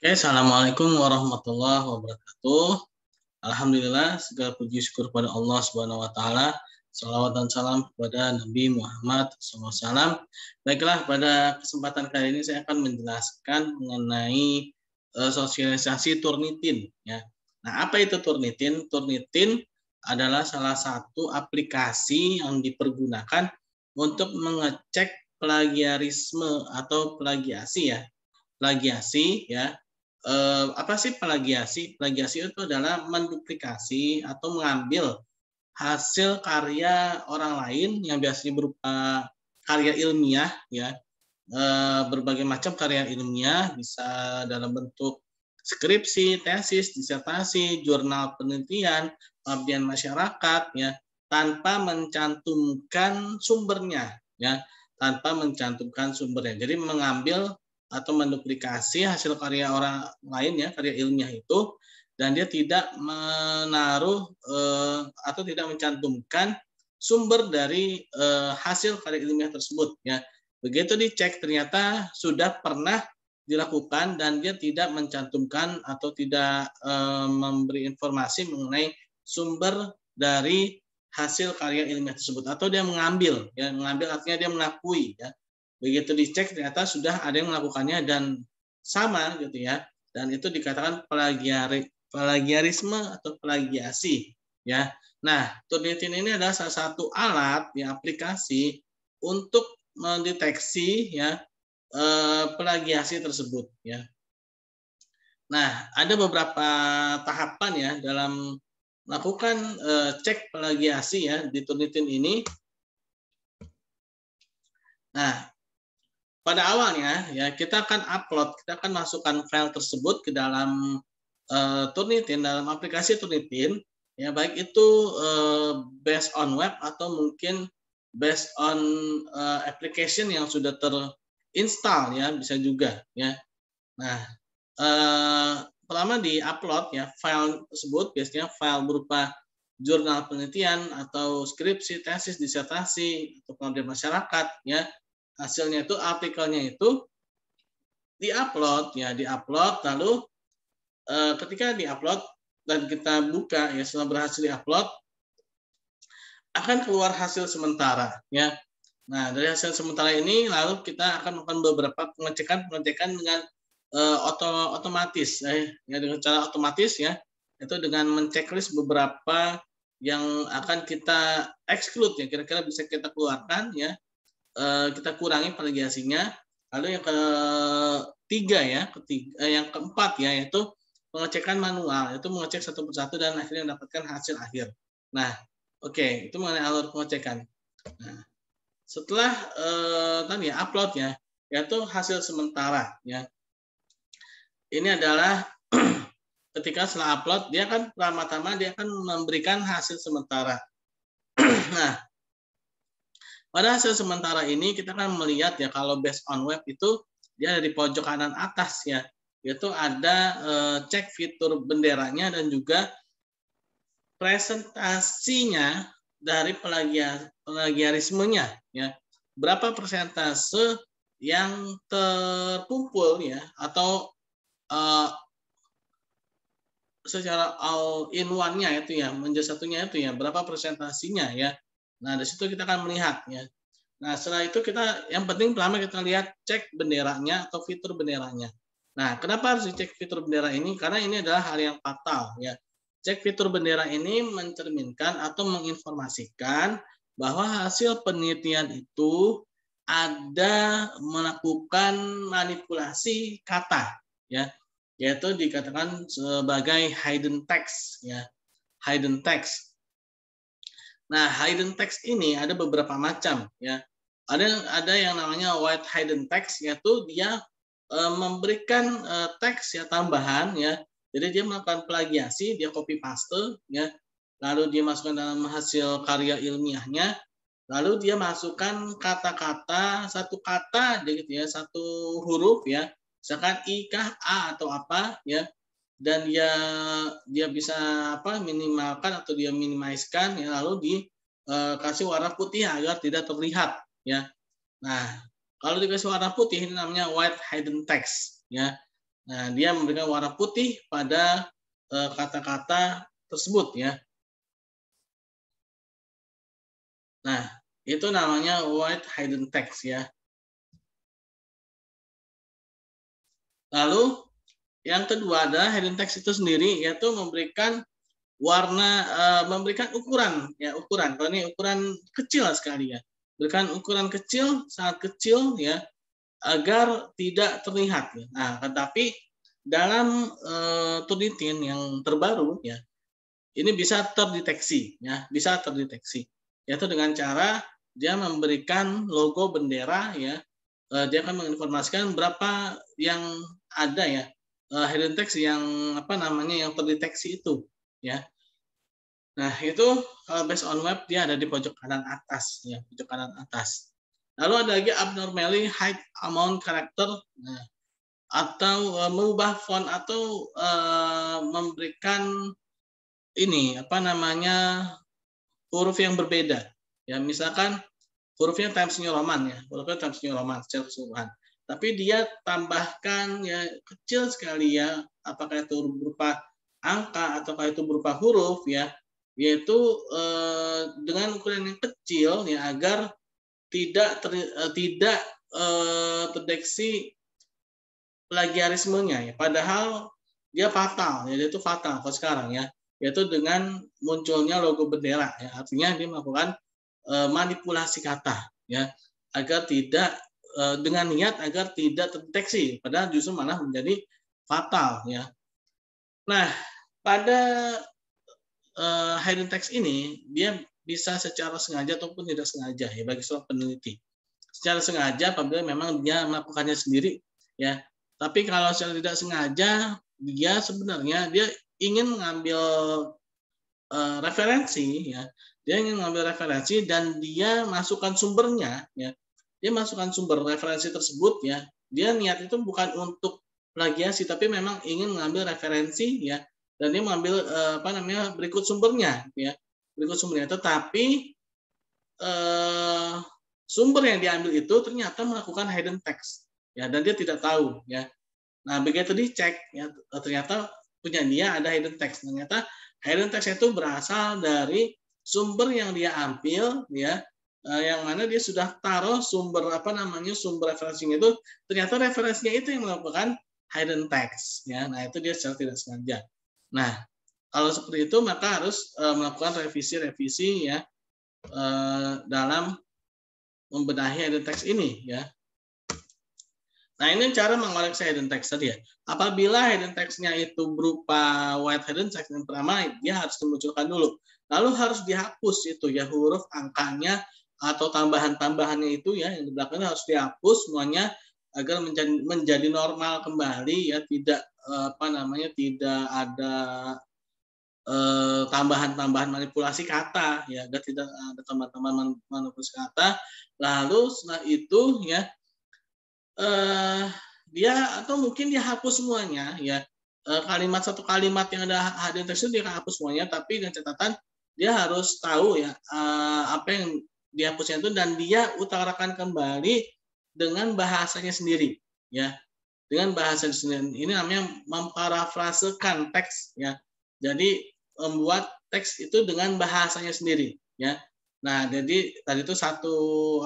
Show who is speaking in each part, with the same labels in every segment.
Speaker 1: Oke, Assalamualaikum warahmatullahi wabarakatuh. Alhamdulillah, segala puji syukur pada Allah Subhanahu wa Ta'ala. Salawat dan salam kepada Nabi Muhammad SAW. Baiklah, pada kesempatan kali ini saya akan menjelaskan mengenai sosialisasi Turnitin. Ya. Nah, apa itu Turnitin? Turnitin adalah salah satu aplikasi yang dipergunakan untuk mengecek plagiarisme atau plagiasi ya. Plagiasi ya, apa sih plagiasi? Plagiasi itu adalah menduplikasi atau mengambil hasil karya orang lain yang biasanya berupa karya ilmiah ya, berbagai macam karya ilmiah bisa dalam bentuk skripsi, tesis, disertasi, jurnal penelitian, pengabdian masyarakat ya, tanpa mencantumkan sumbernya ya, tanpa mencantumkan sumbernya. Jadi mengambil atau menduplikasi hasil karya orang lain ya, karya ilmiah itu, dan dia tidak menaruh atau tidak mencantumkan sumber dari hasil karya ilmiah tersebut ya. Begitu dicek ternyata sudah pernah dilakukan dan dia tidak mencantumkan atau tidak memberi informasi mengenai sumber dari hasil karya ilmiah tersebut, atau dia mengambil ya, mengambil artinya dia mengakui ya. Begitu dicek ternyata sudah ada yang melakukannya dan sama gitu ya, dan itu dikatakan plagiarisme atau plagiasi ya. Nah, Turnitin ini adalah salah satu alat ya, aplikasi untuk mendeteksi ya plagiasi tersebut ya. Nah, ada beberapa tahapan ya dalam melakukan cek plagiasi ya di Turnitin ini. Nah, pada awalnya ya kita akan upload, kita akan masukkan file tersebut ke dalam Turnitin, dalam aplikasi Turnitin ya, baik itu based on web atau mungkin based on application yang sudah terinstall ya, bisa juga ya. Nah, pertama di-upload ya file tersebut, biasanya file berupa jurnal penelitian atau skripsi, tesis, disertasi, atau pengabdian masyarakat ya. Hasilnya itu, artikelnya itu di-upload ya, di-upload, lalu ketika di-upload dan kita buka ya, setelah berhasil di-upload akan keluar hasil sementara ya. Nah, dari hasil sementara ini lalu kita akan melakukan beberapa pengecekan dengan otomatis ya, dengan cara otomatis ya, itu dengan menceklis beberapa yang akan kita exclude ya, kira-kira bisa kita keluarkan ya, kita kurangi plagiasinya. Lalu yang ketiga ya, yang keempat ya, yaitu pengecekan manual, itu mengecek satu persatu dan akhirnya mendapatkan hasil akhir. Nah, oke, itu mengenai alur pengecekan. Nah, setelah tadi ya upload ya, yaitu hasil sementara ya. Ini adalah ketika setelah upload dia kan pertama-tama dia akan memberikan hasil sementara. Nah, pada hasil sementara ini kita akan melihat ya, kalau based on web itu dia ada di pojok kanan atas ya, yaitu ada cek fitur benderanya dan juga presentasinya dari plagiarismenya ya. Berapa persentase yang terkumpul ya, atau secara all in one-nya itu ya, menjadi satunya itu ya, berapa persentasinya ya. Nah, dari situ kita akan melihat ya. Nah, setelah itu kita, yang penting pertama kita lihat cek benderanya atau fitur benderanya. Nah, kenapa harus dicek fitur bendera ini? Karena ini adalah hal yang fatal ya. Cek fitur bendera ini mencerminkan atau menginformasikan bahwa hasil penelitian itu ada melakukan manipulasi kata ya, yaitu dikatakan sebagai hidden text ya, hidden text. Nah, hidden text ini ada beberapa macam ya. Ada yang namanya white hidden text, yaitu dia memberikan teks ya tambahan ya. Jadi dia melakukan plagiasi, dia copy paste ya. Lalu dia masukkan dalam hasil karya ilmiahnya. Lalu dia masukkan kata-kata, satu kata gitu ya, satu huruf ya. Misalkan I kah, A atau apa ya. Dan dia bisa minimalkan atau dia minimizekan ya, lalu dikasih warna putih agar tidak terlihat ya. Nah, kalau dikasih warna putih ini namanya white hidden text ya. Nah, dia memberikan warna putih pada kata-kata tersebut ya. Nah, itu namanya white hidden text ya. Lalu yang kedua adalah hidden text itu sendiri, yaitu memberikan warna, memberikan ukuran ya, ukuran. Kalau ini ukuran kecil sekali ya, berikan ukuran kecil, sangat kecil ya, agar tidak terlihat ya. Nah, tetapi dalam Turnitin yang terbaru ya, ini bisa terdeteksi ya, bisa terdeteksi, yaitu dengan cara dia memberikan logo bendera ya. Dia akan menginformasikan berapa yang ada ya, hidden text yang apa namanya, yang terdeteksi itu ya. Nah, itu based on web dia ada di pojok kanan atas ya, pojok kanan atas. Lalu ada lagi abnormally high amount character, nah, atau mengubah font atau memberikan ini apa namanya, huruf yang berbeda. Ya, misalkan hurufnya Times New Roman ya, hurufnya Times New Roman secara keseluruhan. Tapi dia tambahkan ya kecil sekali ya, apakah itu berupa angka ataukah itu berupa huruf ya, yaitu dengan ukuran yang kecil ya, agar tidak terdeteksi plagiarismenya ya. Padahal dia fatal ya, itu fatal kalau sekarang ya, yaitu dengan munculnya logo bendera ya. Artinya dia melakukan manipulasi kata ya, agar tidak dengan niat agar tidak terdeteksi, padahal justru malah menjadi fatal ya. Nah, pada hidden text ini dia bisa secara sengaja ataupun tidak sengaja ya, bagi seorang peneliti. Secara sengaja apabila memang dia melakukannya sendiri ya. Tapi kalau secara tidak sengaja, dia sebenarnya dia ingin mengambil referensi ya. Dia ingin mengambil referensi dan dia masukkan sumbernya ya. Dia masukkan sumber referensi tersebut ya. Dia niat itu bukan untuk plagiasi, tapi memang ingin mengambil referensi ya, dan dia mengambil apa namanya, berikut sumbernya ya. Berikut sumbernya, tetapi sumber yang diambil itu ternyata melakukan hidden text ya, dan dia tidak tahu ya. Nah, begitu dicek ya, ternyata punya dia ada hidden text. Ternyata hidden text itu berasal dari sumber yang dia ambil ya, yang mana dia sudah taruh sumber apa namanya, sumber referensinya itu, ternyata referensinya itu yang melakukan hidden text ya. Nah, itu dia secara tidak sengaja. Nah, kalau seperti itu maka harus melakukan revisi-revisi ya, dalam membenahi hidden text ini ya. Nah, ini cara mengoreksi hidden text tadi ya. Apabila hidden text-nya itu berupa white hidden text, yang pertama dia harus dimunculkan dulu. Lalu harus dihapus itu ya, huruf, angkanya, atau tambahan-tambahannya itu ya, yang di belakangnya harus dihapus semuanya agar menjadi normal kembali ya, tidak apa namanya, tidak ada tambahan-tambahan manipulasi kata ya, agar tidak ada tambahan-tambahan manipulasi kata. Lalu setelah itu ya, dia atau mungkin dia hapus semuanya ya, kalimat satu kalimat yang ada hidden text itu dia hapus semuanya, tapi dengan catatan dia harus tahu ya apa yang dihapusnya itu, dan dia utarakan kembali dengan bahasanya sendiri ya, dengan bahasa sendiri. Ini namanya memparafrasekan teks ya, jadi membuat teks itu dengan bahasanya sendiri ya. Nah, jadi tadi itu satu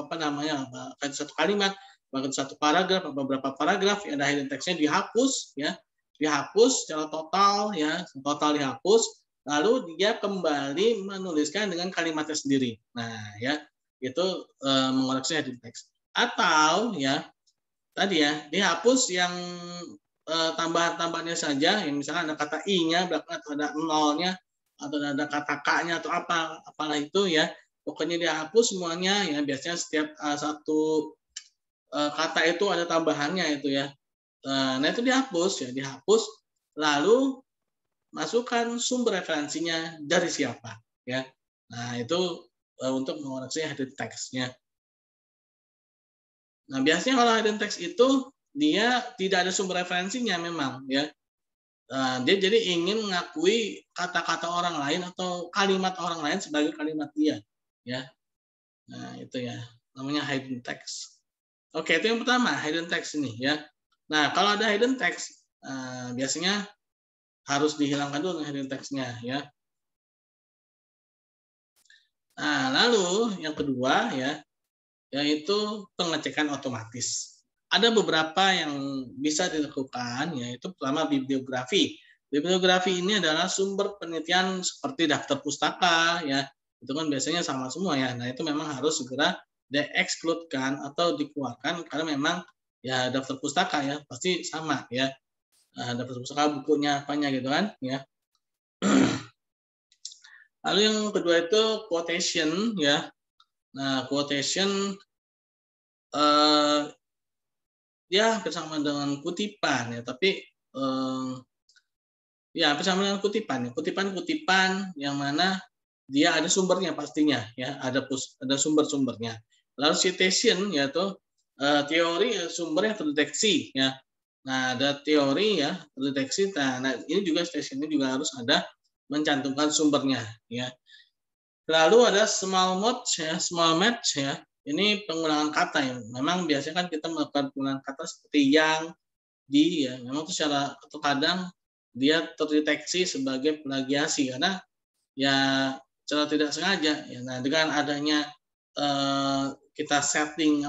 Speaker 1: apa namanya, satu kalimat, bahkan satu paragraf atau beberapa paragraf yang ada hidden text-nya dihapus ya, dihapus secara total ya, total dihapus, lalu dia kembali menuliskan dengan kalimatnya sendiri. Nah ya, itu mengoreksi hidden text. Atau ya tadi ya, dihapus yang tambahan-tambahannya saja, yang misalkan ada kata i-nya belakang, atau ada nolnya, atau ada kata k-nya atau apalah itu ya, pokoknya dihapus semuanya ya. Biasanya setiap satu kata itu ada tambahannya itu ya. Nah, itu dihapus ya, dihapus, lalu masukkan sumber referensinya dari siapa ya. Nah, itu untuk mengoreksi hidden text-nya. Nah, biasanya kalau hidden text itu dia tidak ada sumber referensinya memang ya. Dia jadi ingin mengakui kata-kata orang lain atau kalimat orang lain sebagai kalimat dia ya. Nah, itu ya namanya hidden text. Oke, itu yang pertama, hidden text ini ya. Nah, kalau ada hidden text, biasanya harus dihilangkan dulu heading text-nya ya. Nah, lalu yang kedua ya, yaitu pengecekan otomatis. Ada beberapa yang bisa dilakukan, yaitu pertama bibliografi. Bibliografi ini adalah sumber penelitian seperti daftar pustaka ya, itu kan biasanya sama semua ya. Nah, itu memang harus segera diekskludkan atau dikeluarkan karena memang ya daftar pustaka ya pasti sama ya. Daftar pustaka bukunya apanya gitu kan ya. Lalu yang kedua itu quotation ya. Nah, quotation ya bersama dengan kutipan ya, tapi ya bersama dengan kutipan, kutipan-kutipan yang mana dia ada sumbernya pastinya ya, ada sumber-sumbernya. Lalu citation yaitu teori sumber yang terdeteksi ya. Nah, ada teori ya terdeteksi. Nah, ini juga citation ini juga harus ada mencantumkan sumbernya ya. Lalu ada small match ya. Ini pengulangan kata ya. Memang biasanya kan kita melakukan pengulangan kata seperti yang, di ya. Memang itu secara terkadang dia terdeteksi sebagai plagiasi karena ya secara tidak sengaja ya. Nah, dengan adanya kita setting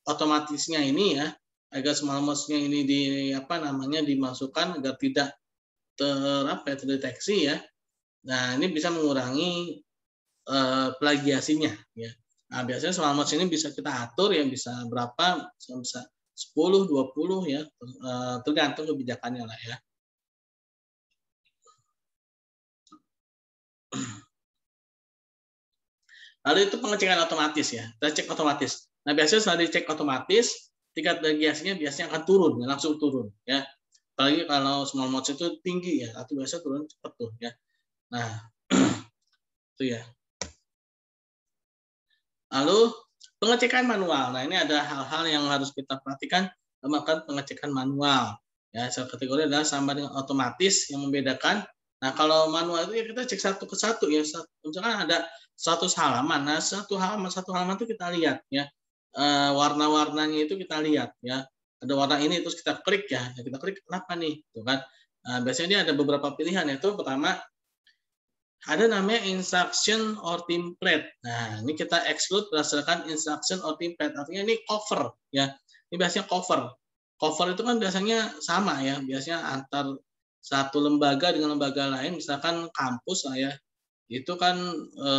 Speaker 1: otomatisnya ini ya, agar small match-nya ini dimasukkan agar tidak terdeteksi ya. Nah, ini bisa mengurangi plagiasinya ya. Nah, biasanya small match ini bisa kita atur yang bisa berapa, bisa 10, 20 ya, tergantung kebijakannya lah ya. Lalu itu pengecekan otomatis ya, kita cek otomatis. Nah, biasanya setelah dicek otomatis, tingkat plagiasinya biasanya akan turun, ya, langsung turun ya. Apalagi kalau small match itu tinggi ya, atau biasa turun cepat tuh ya. Nah, itu ya. Lalu pengecekan manual. Nah, ini ada hal-hal yang harus kita perhatikan melakukan pengecekan manual. Ya, satu kategori adalah sama dengan otomatis yang membedakan. Nah, kalau manual itu ya kita cek satu ke satu ya. Misalkan ada 100 halaman. Nah, satu halaman itu kita lihat ya. Warna-warnanya itu kita lihat ya. Ada warna ini terus kita klik ya. Kita klik kenapa nih? Tuh kan. Nah, biasanya dia ada beberapa pilihan, yaitu pertama ada namanya instruction or template. Nah, ini kita exclude berdasarkan instruction or template. Artinya ini cover ya. Ini biasanya cover. Cover itu kan biasanya sama ya. Biasanya antar satu lembaga dengan lembaga lain, misalkan kampus lah ya. Itu kan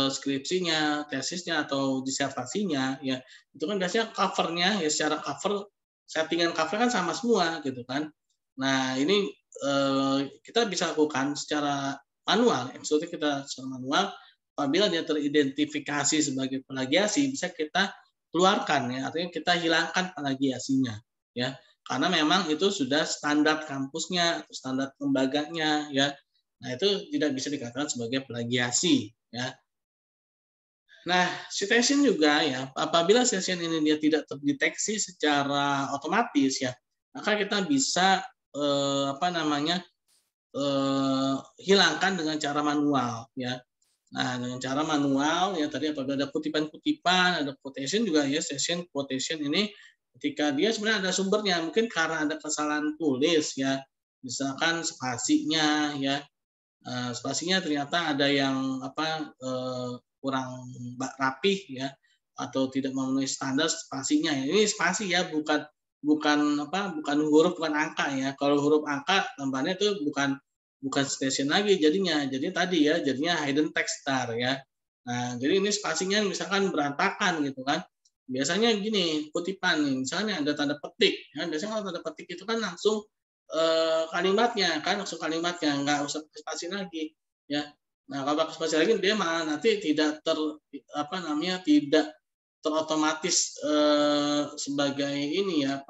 Speaker 1: skripsinya, tesisnya atau disertasinya ya. Itu kan biasanya covernya ya, secara cover, settingan cover kan sama semua gitu kan. Nah, ini kita bisa lakukan secara manual, maksudnya kita secara manual. Apabila dia teridentifikasi sebagai plagiasi, bisa kita keluarkan ya, artinya kita hilangkan plagiasinya ya, karena memang itu sudah standar kampusnya, standar lembaganya ya. Nah, itu tidak bisa dikatakan sebagai plagiasi ya. Nah, citation juga ya, apabila citation ini dia tidak terdeteksi secara otomatis ya, maka kita bisa hilangkan dengan cara manual ya. Nah, dengan cara manual ya, tadi apabila ada kutipan-kutipan, ada quotation juga ya, session quotation ini ketika dia sebenarnya ada sumbernya, mungkin karena ada kesalahan tulis ya, misalkan spasinya ya, spasinya ternyata ada yang kurang rapih ya, atau tidak memenuhi standar spasinya ya. Ini spasi ya, bukan huruf, bukan angka ya. Kalau huruf angka tambahnya itu bukan station lagi jadinya. Jadi tadi ya, jadinya hidden text star ya. Nah, jadi ini spasinya misalkan berantakan gitu kan. Biasanya gini, kutipan nih, misalnya ada tanda petik ya. Biasanya kalau tanda petik itu kan langsung kalimatnya kan, nggak usah spasi lagi ya. Nah, kalau pakai spasi lagi dia malah nanti tidak tidak terotomatis sebagai ini ya,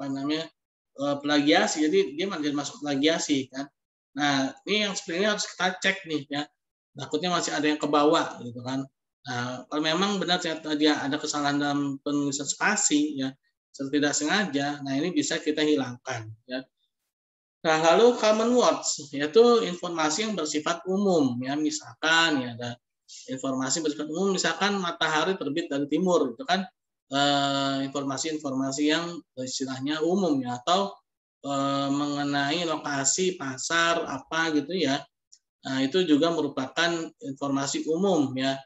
Speaker 1: plagiasi. Jadi dia malah masuk plagiasi kan. Nah, ini yang sebenarnya harus kita cek nih ya. Takutnya masih ada yang kebawa gitu kan. Nah, kalau memang benar ternyata dia ada kesalahan dalam penulisan spasi ya, tidak sengaja, nah ini bisa kita hilangkan ya. Nah, lalu common words, yaitu informasi yang bersifat umum ya. Misalkan ya ada informasi bersifat umum, misalkan matahari terbit dari timur, itu kan informasi-informasi yang istilahnya umum ya, atau mengenai lokasi pasar apa gitu ya. Nah, itu juga merupakan informasi umum ya,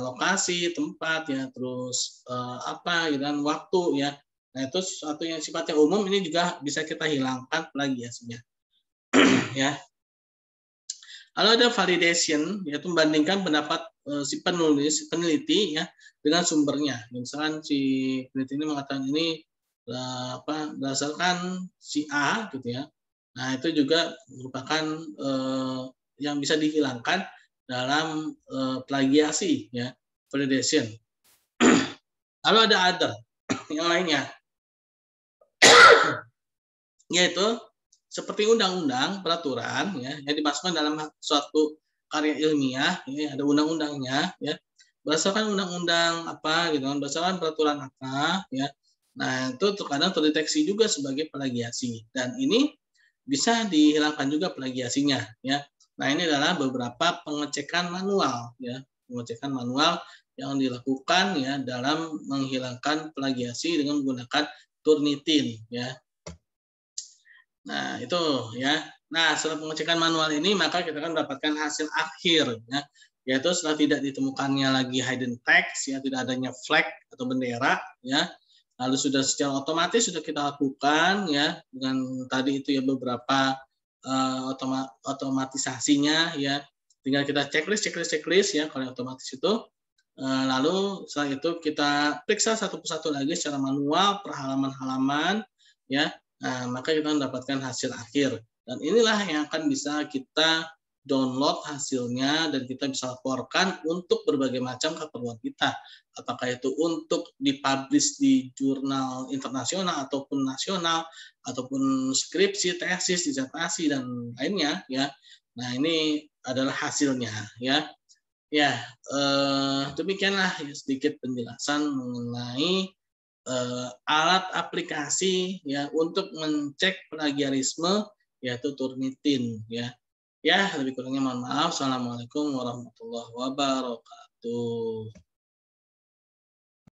Speaker 1: lokasi, tempat ya, terus apa gitu kan, waktu ya. Nah, itu sesuatu yang sifatnya umum ini juga bisa kita hilangkan plagiasinya ya. Lalu ada validation, yaitu membandingkan pendapat si peneliti ya dengan sumbernya. Misalkan si peneliti ini mengatakan ini berdasarkan si A gitu ya. Nah, itu juga merupakan yang bisa dihilangkan dalam plagiasi ya, validation. Lalu ada other yang lainnya, yaitu seperti undang-undang, peraturan ya yang dimasukkan dalam suatu karya ilmiah, ini ada undang-undangnya ya. Berdasarkan undang-undang apa gitu kan, berdasarkan peraturan apa ya. Nah, itu terkadang terdeteksi juga sebagai plagiasi dan ini bisa dihilangkan juga plagiasinya ya. Nah, ini adalah beberapa pengecekan manual ya, pengecekan manual yang dilakukan ya dalam menghilangkan plagiasi dengan menggunakan Turnitin ya. Nah, itu ya. Nah, setelah pengecekan manual ini maka kita akan mendapatkan hasil akhir ya, yaitu setelah tidak ditemukannya lagi hidden text ya, tidak adanya flag atau bendera ya. Lalu sudah secara otomatis sudah kita lakukan ya dengan tadi itu ya beberapa otomatisasinya ya. Tinggal kita checklist ya kalau yang otomatis itu. Lalu setelah itu kita periksa satu persatu lagi secara manual per halaman-halaman ya. Nah, maka kita mendapatkan hasil akhir. Dan inilah yang akan bisa kita download hasilnya dan kita bisa laporkan untuk berbagai macam keperluan kita. Apakah itu untuk dipublish di jurnal internasional ataupun nasional, ataupun skripsi, tesis, disertasi, dan lainnya. Ya. Nah, ini adalah hasilnya. Ya, ya demikianlah ya, sedikit penjelasan mengenai alat aplikasi ya untuk mencek plagiarisme yaitu Turnitin ya. Ya, lebih kurangnya mohon maaf. Assalamualaikum warahmatullahi wabarakatuh.